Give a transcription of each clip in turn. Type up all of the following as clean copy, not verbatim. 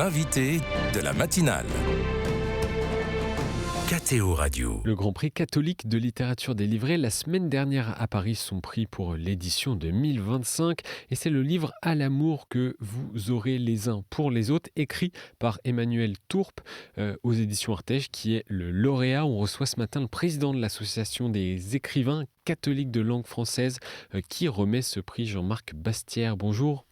l'invité de la matinale. KTO Radio. Le Grand Prix catholique de littérature délivré la semaine dernière à Paris, son prix pour l'édition 2025. Et c'est le livre À l'amour que vous aurez les uns pour les autres, écrit par Emmanuel Tourpe aux éditions Artege, qui est le lauréat. On reçoit ce matin le président de l'association des écrivains catholiques de langue française qui remet ce prix, Jean-Marc Bastière. Bonjour.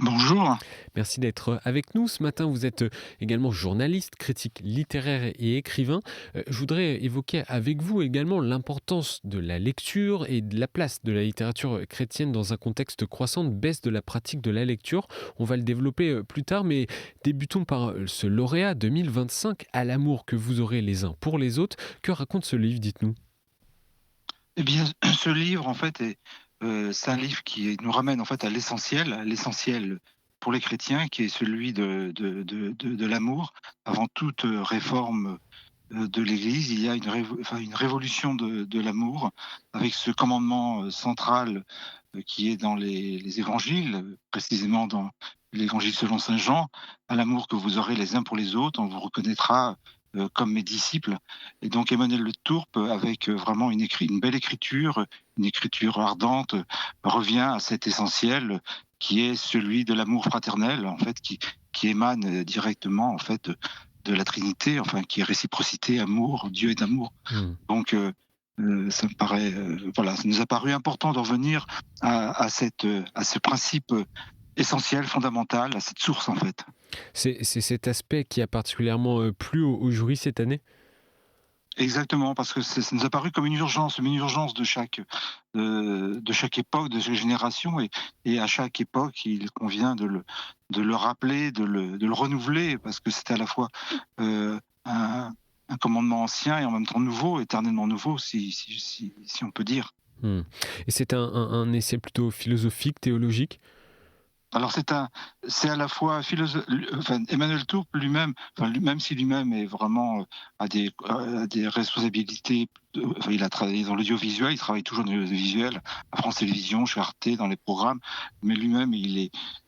Bonjour. Merci d'être avec nous. Ce matin, vous êtes également journaliste, critique littéraire et écrivain. Je voudrais évoquer avec vous également l'importance de la lecture et de la place de la littérature chrétienne dans un contexte croissant de baisse de la pratique de la lecture. On va le développer plus tard, mais débutons par ce lauréat 2025, À l'amour que vous aurez les uns pour les autres. Que raconte ce livre, dites-nous ? Eh bien, ce livre, en fait, c'est un livre qui nous ramène en fait à l'essentiel pour les chrétiens, qui est celui de l'amour. Avant toute réforme de l'Église, il y a une révolution de l'amour, avec ce commandement central qui est dans les évangiles, précisément dans l'évangile selon saint Jean, à l'amour que vous aurez les uns pour les autres, on vous reconnaîtra comme mes disciples. Et donc Emmanuel Le Tourpe, avec vraiment une belle écriture, une écriture ardente, revient à cet essentiel qui est celui de l'amour fraternel, en fait, qui émane directement en fait de la Trinité, enfin qui est réciprocité, amour, Dieu est amour. Donc ça me paraît, ça nous a paru important d'en venir à ce principe essentiel, fondamental, à cette source en fait. C'est cet aspect qui a particulièrement plu au jury cette année ? Exactement, parce que ça nous a paru comme une urgence de chaque époque, de chaque génération, et à chaque époque, il convient de le rappeler, de le renouveler, parce que c'était à la fois un commandement ancien et en même temps nouveau, éternellement nouveau, si on peut dire. Et c'est un essai plutôt philosophique, théologique ? Alors c'est à la fois Emmanuel Tourpe lui-même, même si lui-même est vraiment a des responsabilités. Il a travaillé dans l'audiovisuel, il travaille toujours dans l'audiovisuel, à France Télévisions, chez Arte, dans les programmes. Mais lui-même, il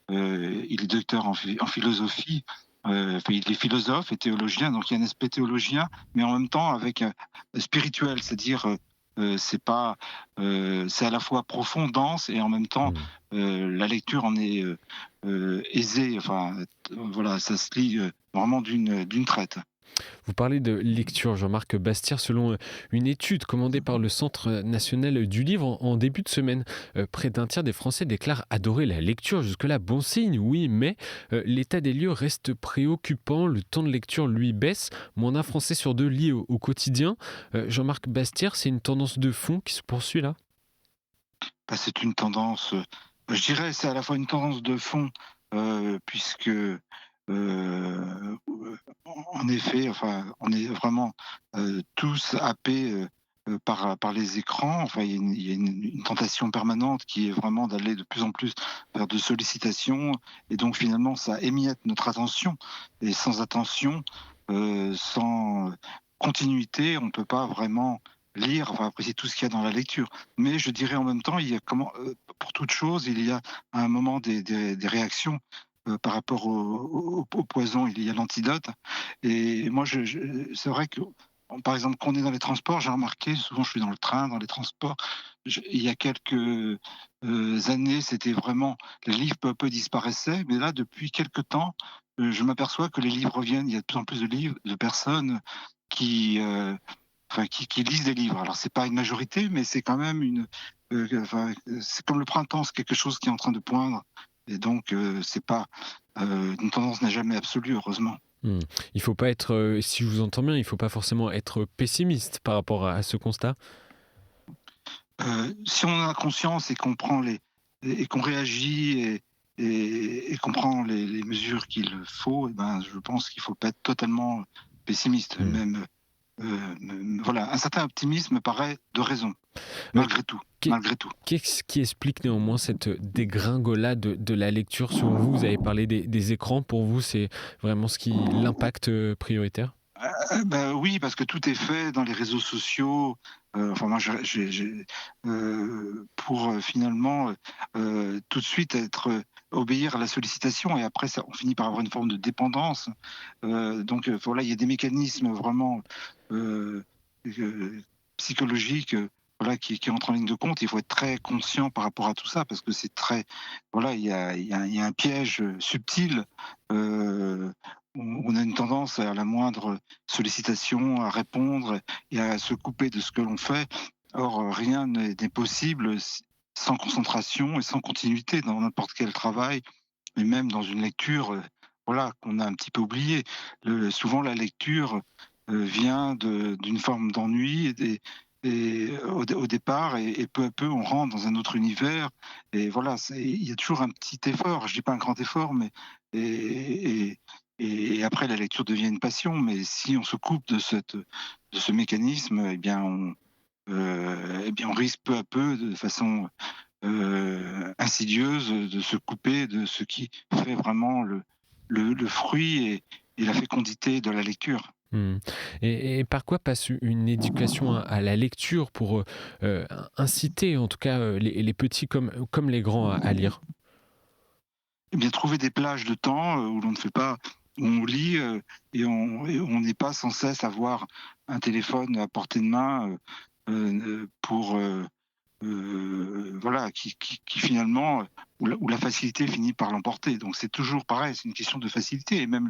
est docteur en philosophie. Il est philosophe et théologien, donc il y a un aspect théologien, mais en même temps avec spirituel, c'est-à-dire c'est à la fois profond, dense, et en même temps la lecture en est aisée. Ça se lit vraiment d'une traite. Vous parlez de lecture, Jean-Marc Bastière, selon une étude commandée par le Centre national du livre en début de semaine. Près d'un tiers des Français déclarent adorer la lecture. Jusque-là, bon signe, oui, mais l'état des lieux reste préoccupant. Le temps de lecture, lui, baisse. Moins d'un Français sur deux lit au quotidien. Jean-Marc Bastière, c'est une tendance de fond qui se poursuit là ? C'est une tendance, je dirais, c'est à la fois une tendance de fond, puisque en effet, on est vraiment tous happés par les écrans. Il y a une tentation permanente qui est vraiment d'aller de plus en plus vers de sollicitations, et donc finalement ça émiette notre attention. Et sans attention, sans continuité, on ne peut pas vraiment lire, apprécier tout ce qu'il y a dans la lecture. Mais je dirais en même temps, il y a pour toute chose, il y a à un moment des réactions. Par rapport au poison, il y a l'antidote. Et moi, c'est vrai que, par exemple, quand on est dans les transports, j'ai remarqué, souvent je suis dans le train, dans les transports, il y a quelques années, c'était vraiment, les livres peu à peu disparaissaient, mais là, depuis quelques temps, je m'aperçois que les livres reviennent. Il y a de plus en plus de personnes qui lisent des livres. Alors, c'est pas une majorité, mais c'est quand même c'est comme le printemps, c'est quelque chose qui est en train de poindre. Et donc, c'est pas une tendance n'a jamais absolue, heureusement. Il faut pas être, si je vous entends bien, il faut pas forcément être pessimiste par rapport à ce constat. Si on en a conscience et qu'on prend et qu'on réagit et qu'on prend les mesures qu'il faut, je pense qu'il faut pas être totalement pessimiste. Même un certain optimisme me paraît de raison, malgré tout. Qu'est-ce qui explique néanmoins cette dégringolade de la lecture selon vous ? Vous avez parlé des écrans, pour vous c'est vraiment l'impact prioritaire ? Oui, parce que tout est fait dans les réseaux sociaux. Moi, pour finalement tout de suite être obéir à la sollicitation et après ça on finit par avoir une forme de dépendance. Donc voilà, il y a des mécanismes vraiment, heu psychologiques, voilà, qui entrent en ligne de compte. Il faut être très conscient par rapport à tout ça parce que c'est très voilà, il y a un piège, subtil, on a une tendance à la moindre sollicitation à répondre et à se couper de ce que l'on fait. Or, rien n'est possible sans concentration et sans continuité dans n'importe quel travail et même dans une lecture, voilà, qu'on a un petit peu oubliée. Souvent la lecture, vient d'une forme d'ennui au départ et peu à peu on rentre dans un autre univers et voilà, il y a toujours un petit effort, je dis pas un grand effort, mais et et et après la lecture devient une passion, mais si on se coupe de ce mécanisme, eh bien on risque peu à peu, de façon, insidieuse, de se couper de ce qui fait vraiment le fruit et la fécondité de la lecture. Mmh. Et par quoi passe une éducation à la lecture pour, inciter en tout cas, les petits comme les grands à lire? Eh bien, trouver des plages de temps, où l'on ne fait pas où on lit, et on n'est pas sans cesse avoir un téléphone à portée de main, pour, voilà, qui finalement, où la facilité finit par l'emporter. Donc c'est toujours pareil, c'est une question de facilité et même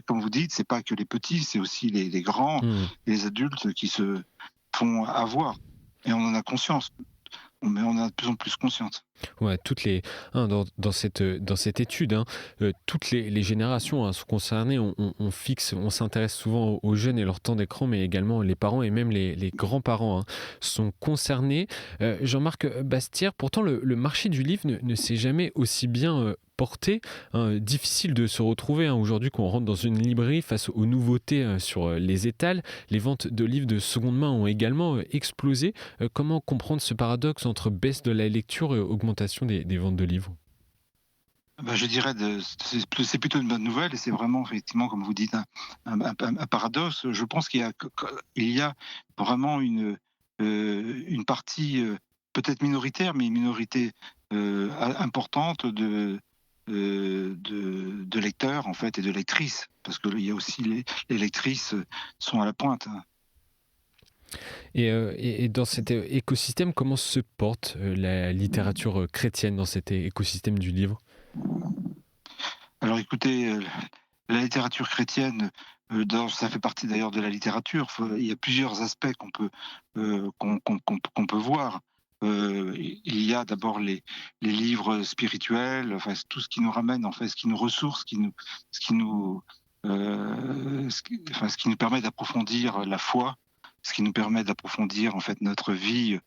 comme vous dites, c'est pas que les petits, c'est aussi les grands Mmh. et les adultes qui se font avoir et on en a conscience, mais on en a de plus en plus conscience. Ouais, dans cette étude, hein, toutes les générations, hein, sont concernées. On s'intéresse souvent aux jeunes et leur temps d'écran, mais également les parents et même les grands-parents, hein, sont concernés. Jean-Marc Bastière, pourtant le marché du livre ne s'est jamais aussi bien porté, hein. Difficile de se retrouver, hein, aujourd'hui qu'on rentre dans une librairie face aux nouveautés sur les étals. Les ventes de livres de seconde main ont également explosé. Comment comprendre ce paradoxe entre baisse de la lecture et augmentation des ventes de livres? Bah, je dirais c'est plutôt une bonne nouvelle et c'est vraiment effectivement, comme vous dites, un paradoxe. Je pense il y a vraiment une partie, peut-être minoritaire, mais une minorité, importante de lecteurs, en fait et de lectrices. Parce qu'il y a aussi les lectrices, sont à la pointe, hein. Et dans cet écosystème, comment se porte la littérature chrétienne dans cet écosystème du livre? Alors écoutez, la littérature chrétienne, ça fait partie d'ailleurs de la littérature. Il y a plusieurs aspects qu'on peut voir. Il y a d'abord les livres spirituels, enfin tout ce qui nous ramène, en fait, ce qui nous ressource, ce qui nous, ce qui nous permet d'approfondir la foi, ce qui nous permet d'approfondir en fait notre vie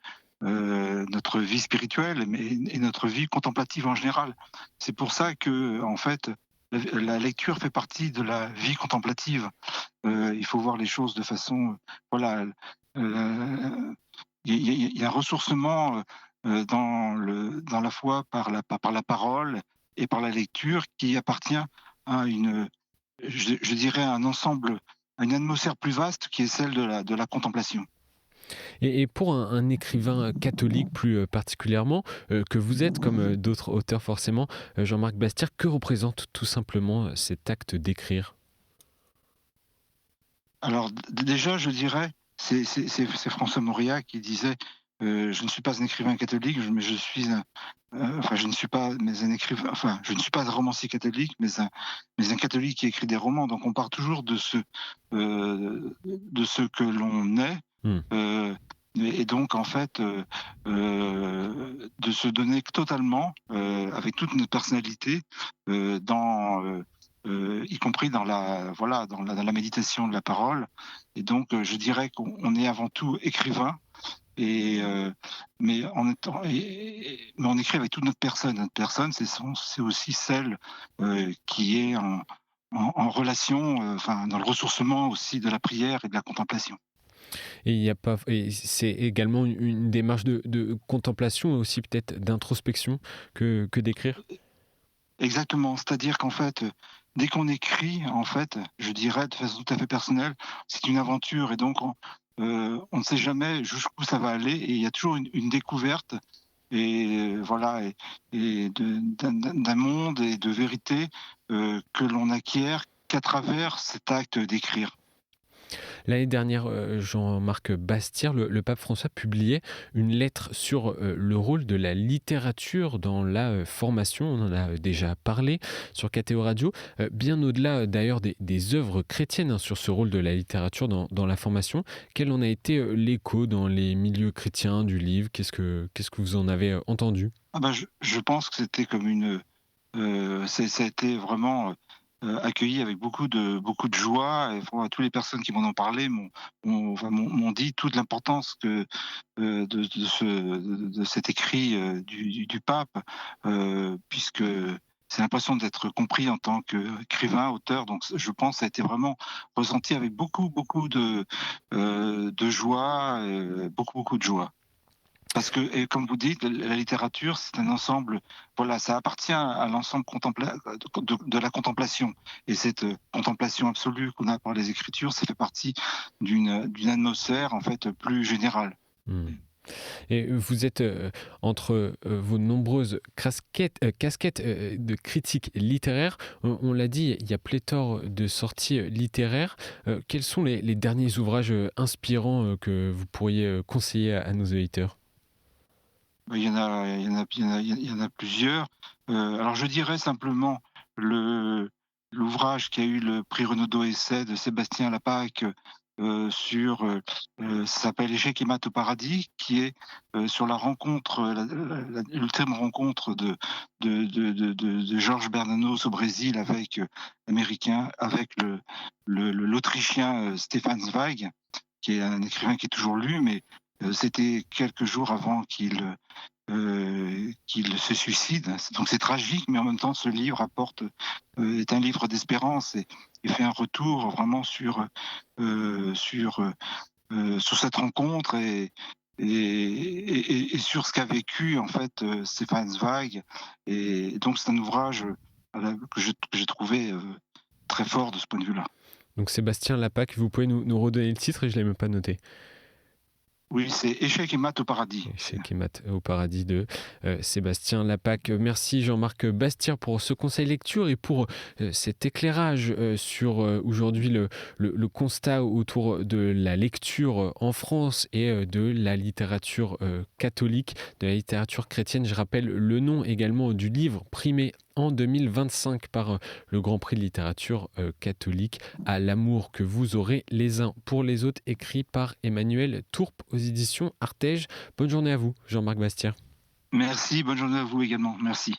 spirituelle, et notre vie contemplative en général. C'est pour ça que, en fait, la lecture fait partie de la vie contemplative. Il faut voir les choses de façon, voilà, il y a un ressourcement dans la foi par la parole et par la lecture qui appartient à je dirais, à un ensemble, à une atmosphère plus vaste qui est celle de la contemplation. Et pour un écrivain catholique plus particulièrement, que vous êtes, comme d'autres auteurs forcément, Jean-Marc Bastière, que représente tout simplement cet acte d'écrire? Alors déjà, je dirais, c'est François Mauriac qui disait, «Je ne suis pas un écrivain catholique, mais je suis enfin je ne suis pas mais un écrivain enfin je ne suis pas un romancier catholique, mais un catholique qui écrit des romans». Donc on part toujours de ce que l'on est, Mmh. et donc en fait, de se donner totalement, avec toute notre personnalité, y compris dans la méditation de la parole. Et donc, je dirais qu'on est avant tout écrivain, et mais mais on écrit avec toute notre personne. Notre personne, c'est aussi celle, qui est en relation, enfin, dans le ressourcement aussi de la prière et de la contemplation. Et il y a pas et c'est également une démarche de contemplation et aussi peut-être d'introspection que d'écrire? Exactement, c'est-à-dire qu'en fait, dès qu'on écrit, en fait, je dirais de façon tout à fait personnelle, c'est une aventure et donc on ne sait jamais jusqu'où ça va aller et il y a toujours une découverte, voilà, et d'un monde et de vérité que l'on acquiert qu'à travers cet acte d'écrire. L'année dernière, Jean-Marc Bastière, le pape François, publiait une lettre sur le rôle de la littérature dans la formation. On en a déjà parlé sur KTO Radio, bien au-delà d'ailleurs des œuvres chrétiennes, hein, sur ce rôle de la littérature dans la formation. Quel en a été l'écho dans les milieux chrétiens du livre? Qu'est-ce que vous en avez entendu? Ah bah, je pense que c'était comme ça a été vraiment accueilli avec beaucoup de joie. Et voilà, toutes les personnes qui m'en ont parlé m'ont dit toute l'importance de cet écrit du pape, puisque c'est l'impression d'être compris en tant qu'écrivain, auteur. Donc je pense que ça a été vraiment ressenti avec beaucoup de joie, beaucoup de joie. Parce que, et comme vous dites, la littérature, c'est un ensemble, voilà, ça appartient à l'ensemble de la contemplation. Et cette contemplation absolue qu'on a par les Écritures, ça fait partie d'une atmosphère, en fait, plus générale. Hmm. Et vous êtes entre vos nombreuses casquettes de critique littéraire. On l'a dit, il y a pléthore de sorties littéraires. Quels sont les derniers ouvrages inspirants que vous pourriez conseiller à nos auditeurs? Il y en a plusieurs. Alors je dirais simplement le l'ouvrage qui a eu le prix Renaudot Essai de Sébastien Lapaque, ça s'appelle «Échecs et maths au paradis», qui est sur la rencontre, l'ultime rencontre de Georges Bernanos au Brésil avec l'Autrichien Stefan Zweig, qui est un écrivain qui est toujours lu, mais c'était quelques jours avant qu'il se suicide. Donc c'est tragique, mais en même temps, ce livre est un livre d'espérance et fait un retour vraiment sur cette rencontre et sur ce qu'a vécu en fait Stefan Zweig. Et donc c'est un ouvrage que j'ai trouvé très fort de ce point de vue-là. Donc Sébastien Lapaque, vous pouvez nous redonner le titre? Et je ne l'ai même pas noté. Oui, c'est «Échecs et maths au paradis». Échecs et maths au paradis de Sébastien Lapaque. Merci Jean-Marc Bastière pour ce conseil lecture et pour cet éclairage sur aujourd'hui le constat autour de la lecture en France et de la littérature catholique, de la littérature chrétienne. Je rappelle le nom également du livre primé en 2025 par le Grand Prix de littérature catholique, À l'amour que vous aurez les uns pour les autres, écrit par Emmanuel Tourpe aux éditions Artege. Bonne journée à vous, Jean-Marc Bastière. Merci, bonne journée à vous également. Merci.